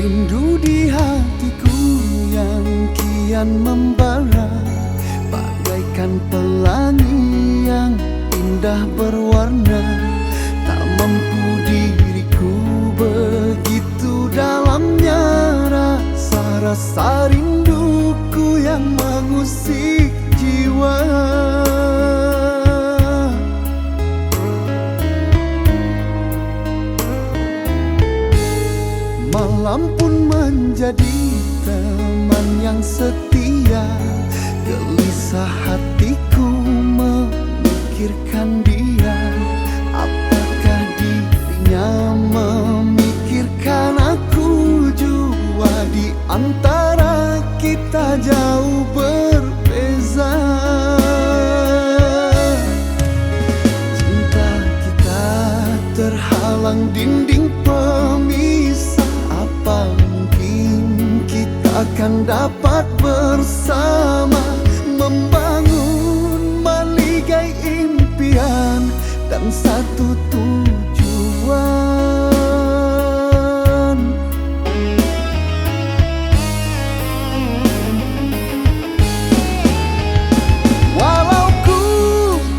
Rindu di hatiku yang kian membara, bagaikan pelangi yang indah berwarna. Tak mampu diriku, begitu dalamnya rasa rinduku yang mengusik jiwa. Malam pun menjadi teman yang setia, gelisah hatiku memikirkan dia. Apakah dirinya memikirkan aku jua? Di antara kita jauh berbeza. Cinta kita terhalang dinding pemisah. Apa mungkin kita akan dapat bersama, membangun maligai impian dan satu tujuan. Walau ku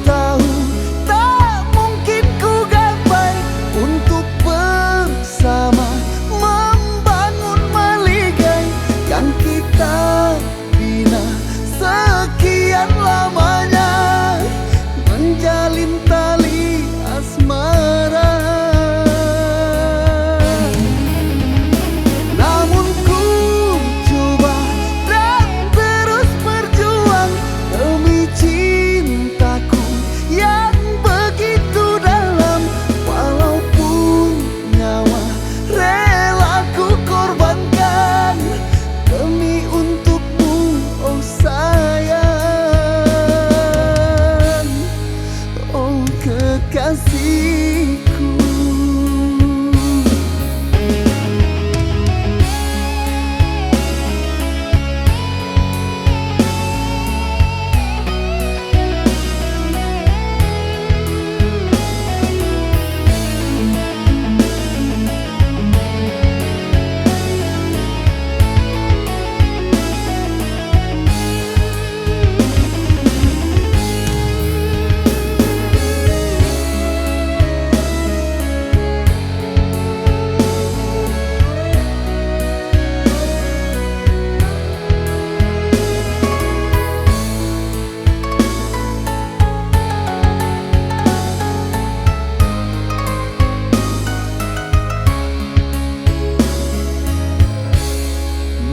tahu tak mungkin ku gapai untuk bersama, yang kita bina sekian lamanya, menjalin tali asmara. Namun ku coba dan terus berjuang demi cintaku yang begitu dalam. Walaupun nyawa rela ku korbankan demi untukmu, oh sayang, oh kekasihku.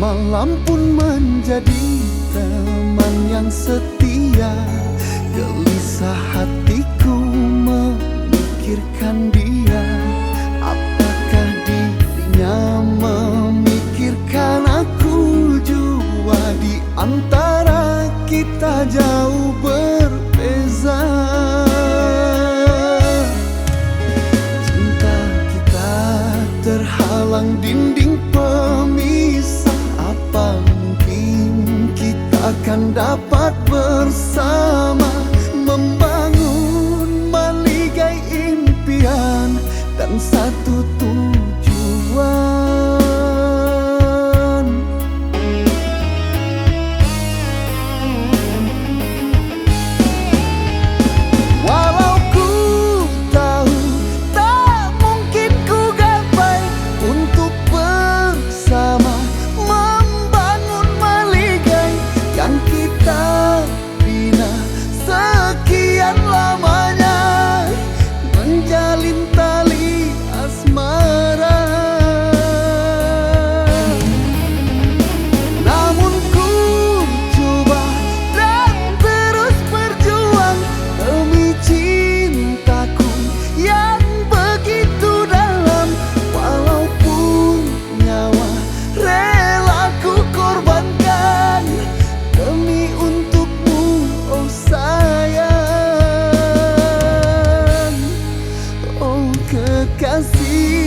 Malam pun menjadi teman yang setia, gelisah hatiku memikirkan dia. Apakah dirinya memikirkan aku jua? Di antara kita jauh berbeza. Cinta kita terhalang dinding pemisah. Apa mungkin kita akan dapat bersama, membangun maligai impian dan satu tujuan. Walau ku tahu tak mungkin ku gapai untuk bersama, yang kita bina sekian lamanya, menjalin tali asmara. Namun ku coba dan terus berjuang demi cintaku yang begitu dalam. Walaupun nyawa rela ku korbankan demi untukmu, oh sayang, oh kekasih.